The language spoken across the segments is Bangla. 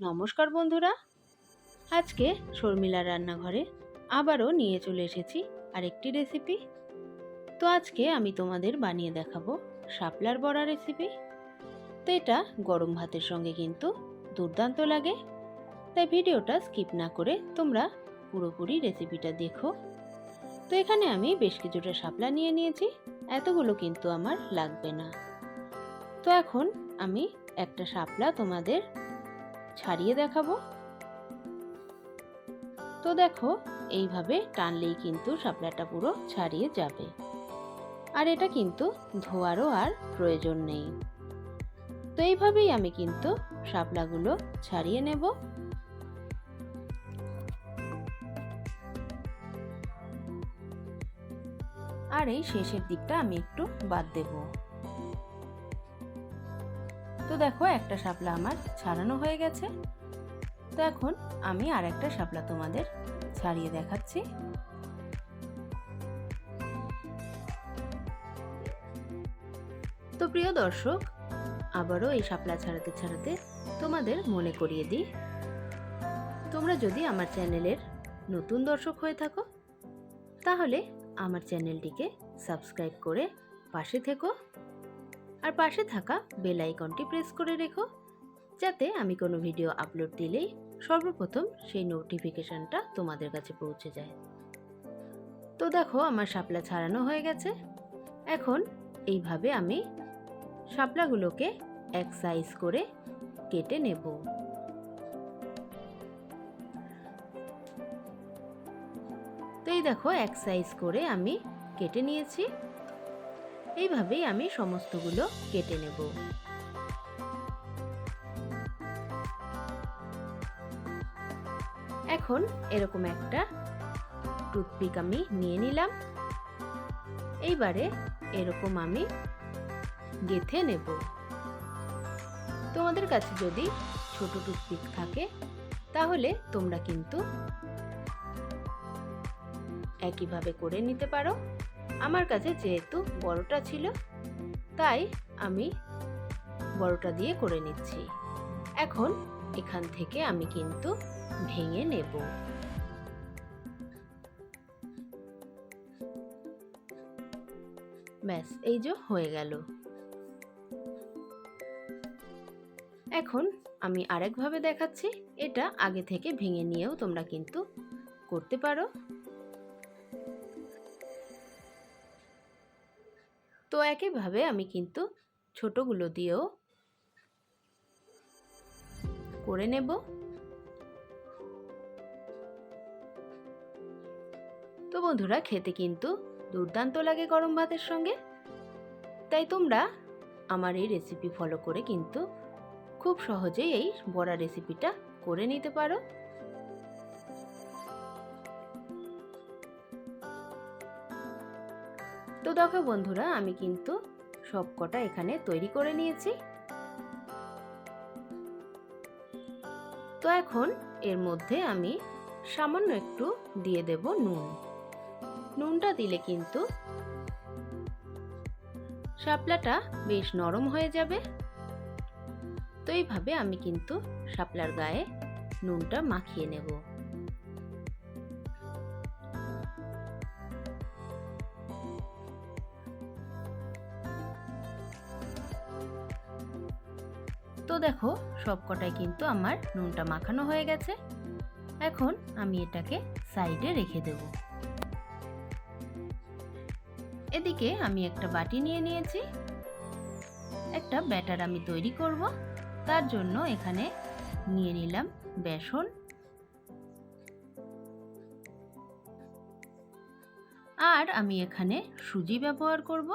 নমস্কার বন্ধুরা, আজকে শর্মিলার রান্নাঘরে আবারও নিয়ে চলে এসেছি আরেকটি রেসিপি। তো আজকে আমি তোমাদের বানিয়ে দেখাবো শাপলার বড়া রেসিপি। তো এটা গরম ভাতের সঙ্গে কিন্তু দুর্দান্ত লাগে, তাই ভিডিওটা স্কিপ না করে তোমরা পুরোপুরি রেসিপিটা দেখো। তো এখানে আমি বেশ কিছুটা শাপলা নিয়ে নিয়েছি, এতগুলো কিন্তু আমার লাগবে না। তো এখন আমি একটা শাপলা তোমাদের ছাড়িয়ে দেখাবো। তো দেখো, এইভাবে টানলেই কিন্তু শাপলাটা পুরো ছাড়িয়ে যাবে, আর এটা কিন্তু ধোয়ারও আর প্রয়োজন নেই। তো এইভাবেই আমি কিন্তু শাপলাগুলো ছাড়িয়ে নেব। আর এই শেষের দিকটা আমি একটু বাদ দেব। তো দেখো, একটা শাপলা আমার ছাড়ানো হয়ে গেছে। তো এখন আমি আর একটা শাপলা তোমাদের ছাড়িয়ে দেখাচ্ছি। তো প্রিয় দর্শক, আবারও এই শাপলা ছাড়াতে ছাড়াতে তোমাদের মনে করিয়ে দিই, তোমরা যদি আমার চ্যানেলের নতুন দর্শক হয়ে থাকো তাহলে আমার চ্যানেলটিকে সাবস্ক্রাইব করে পাশে থেকো, আর পাশে থাকা বেল আইকনটি প্রেস করে রেখো, যাতে আমি কোনো ভিডিও আপলোড দিলেই সর্বপ্রথম সেই নোটিফিকেশনটা তোমাদের কাছে পৌঁছে যায়। তো দেখো, আমার শাপলা ছাড়ানো হয়ে গেছে। এখন এইভাবে আমি শাপলাগুলোকে এক সাইজ করে কেটে নেব। তো এই দেখো, এক সাইজ করে আমি কেটে নিয়েছি। এইভাবেই আমি সমস্তগুলো কেটে নেব। এখন এরকম একটা টুথপিক আমি নিয়ে নিলাম। এইবারে এরকম আমি গেঁথে নেব। তোমাদের কাছে যদি ছোট টুথপিক থাকে তাহলে তোমরা কিন্তু একইভাবে করে নিতে পারো। আমার কাছে যেহেতু বড়টা ছিল তাই আমি বড়টা দিয়ে করে নিচ্ছি। এখন এখান থেকে আমি কিন্তু ভেঙে নেব। ব্যাস, এই যে হয়ে গেল। এখন আমি আরেকভাবে দেখাচ্ছি, এটা আগে থেকে ভেঙে নিয়েও তোমরা কিন্তু করতে পারো। তো একইভাবে আমি কিন্তু ছোটগুলো দিয়েও করে নেব। তো বন্ধুরা, খেতে কিন্তু দুর্দান্ত লাগে গরম ভাতের সঙ্গে, তাই তোমরা আমার এই রেসিপি ফলো করে কিন্তু খুব সহজেই এই বড়া রেসিপিটা করে নিতে পারো। তো দেখো বন্ধুরা, আমি কিন্তু সব কটা এখানে তৈরি করে নিয়েছি। তো এখন এর মধ্যে আমি সামান্য একটু দিয়ে দেব নুন। নুনটা দিলে কিন্তু শাপলাটা বেশ নরম হয়ে যাবে। তো এইভাবে আমি কিন্তু শাপলার গায়ে নুনটা মাখিয়ে নেব। তো দেখো, সব কটাই কিন্তু আমার নুনটা মাখানো হয়ে গেছে। এখন আমি এটাকে সাইডে রেখে দেব। এদিকে আমি একটা বাটি নিয়ে নিয়েছি। একটা ব্যাটার আমি তৈরি করব, তার জন্য এখানে নিয়ে নিলাম বেসন, আর আমি এখানে সুজি ব্যবহার করব।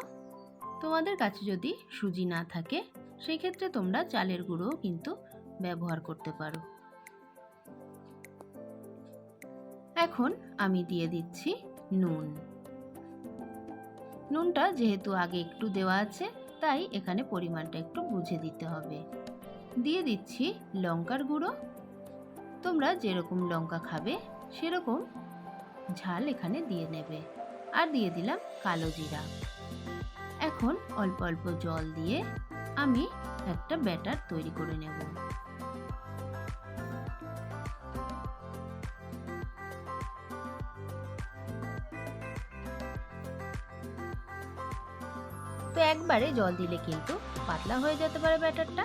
তোমাদের কাছে যদি সুজি না থাকে সেই ক্ষেত্রে তোমরা চালের গুঁড়োও কিন্তু ব্যবহার করতে পারো। এখন আমি দিয়ে দিচ্ছি নুন। নুনটা যেহেতু আগে একটু দেওয়া আছে তাই এখানে পরিমাণটা একটু বুঝে দিতে হবে। দিয়ে দিচ্ছি লঙ্কার গুঁড়ো। তোমরা যেরকম লঙ্কা খাবে সেরকম ঝাল এখানে দিয়ে নেবে। আর দিয়ে দিলাম কালো জিরা। এখন অল্প অল্প জল দিয়ে আমি একটা ব্যাটার তৈরি করে নেব। তো একবারে জল দিলে কিন্তু পাতলা হয়ে যেতে পারে ব্যাটারটা,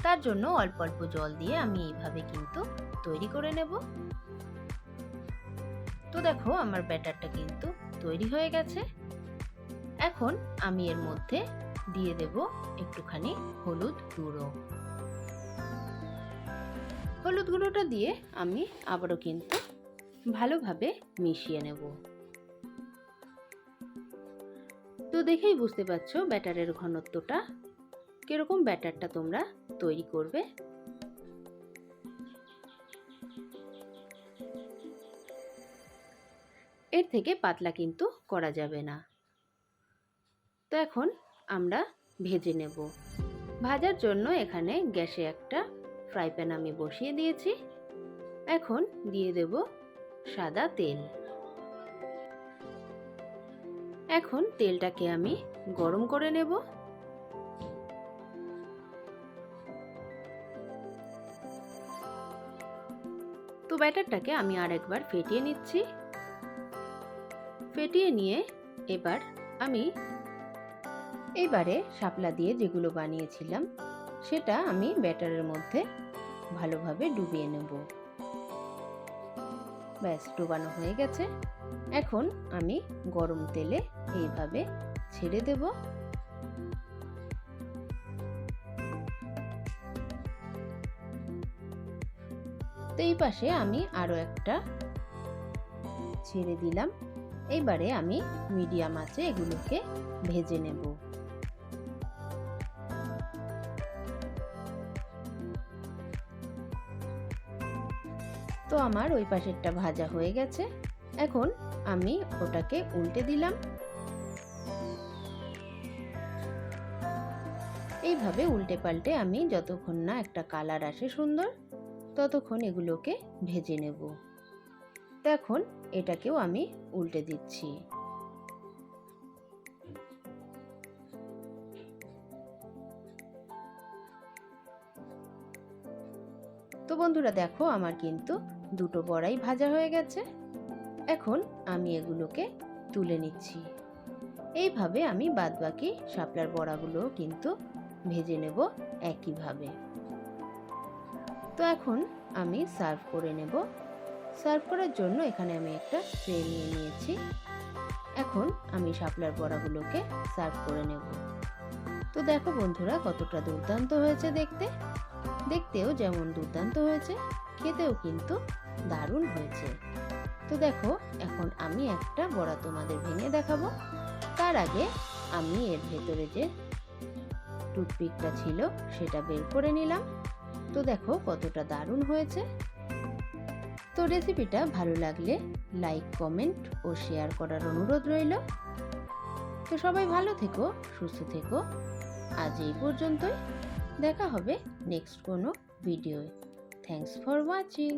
তার জন্য অল্প অল্প জল দিয়ে আমি এইভাবে কিন্তু তৈরি করে নেব। তো দেখো আমার ব্যাটারটা কিন্তু তৈরি হয়ে গেছে। এখন আমি এর মধ্যে দিয়ে দেব একটুখানি হলুদ গুঁড়ো। হলুদ গুঁড়োটা দিয়ে আমি আবারও কিন্তু ভালোভাবে মিশিয়ে নেব। তো দেখেই বুঝতে পারছো ব্যাটারের ঘনত্বটা কিরকম, ব্যাটারটা তোমরা তৈরি করবে। এর থেকে পাতলা কিন্তু করা যাবে না। তো এখন আমরা ভেজে নেব। ভাজার জন্য এখানে গ্যাসে একটা ফ্রাই প্যান আমি বসিয়ে দিয়েছি। এখন দিয়ে দেব সাদা তেল। এখন তেলটাকে আমি গরম করে নেব। তো ব্যাটারটাকে আমি আরেকবার ফেটিয়ে নিচ্ছি। ফেটিয়ে নিয়ে এবারে শাপলা দিয়ে যেগুলো বানিয়েছিলাম সেটা আমি ব্যাটারের মধ্যে ভালোভাবে ডুবিয়ে নেব। ব্যাস, ডোবানো হয়ে গেছে। এখন আমি গরম তেলে এইভাবে ছেড়ে দেব। তো এই পাশে আমি আরো একটা ছেড়ে দিলাম। এইবারে আমি মিডিয়াম আঁচে এগুলোকে ভেজে নেব। তো আমার ওই পাশেরটা ভাজা হয়ে গেছে। এখন আমি ওটাকে উল্টে দিলাম। এইভাবে উল্টে পাল্টে আমি যতক্ষণ না একটা কালার আসে সুন্দর, ততক্ষণ এগুলোকে ভেজে নেব। তো এখন এটাকেও আমি উল্টে দিচ্ছি। তো বন্ধুরা দেখো আমার কিন্তু দুটো বড়াই ভাজা হয়ে গেছে। এখন আমি এগুলোকে তুলে নিচ্ছি। এইভাবে আমি বাদবাকি শাপলার বড়াগুলো কিন্তু ভেজে নেব একইভাবে। তো এখন আমি সার্ভ করে নেব। সার্ভ করার জন্য এখানে আমি একটা ট্রে নিয়ে নিয়েছি। এখন আমি শাপলার বড়াগুলোকে সার্ভ করে নেব। তো দেখো বন্ধুরা কতটা দুর্দান্ত হয়েছে দেখতে। দেখতেও যেমন দুর্দান্ত হয়েছে, খেতেও কিন্তু দারুণ হয়েছে। তো দেখো এখন আমি একটা বড়া তোমাদের ভেঙে দেখাবো। তার আগে আমি এর ভেতরে যে টুথপিকটা ছিল সেটা বের করে নিলাম। তো দেখো কতটা দারুণ হয়েছে। তো রেসিপিটা ভালো লাগলে লাইক, কমেন্ট ও শেয়ার করার অনুরোধ রইল। তো সবাই ভালো থেকো, সুস্থ থেকো। আজ এই পর্যন্তই। দেখা হবে নেক্সট কোনো ভিডিওয়। Thanks for watching.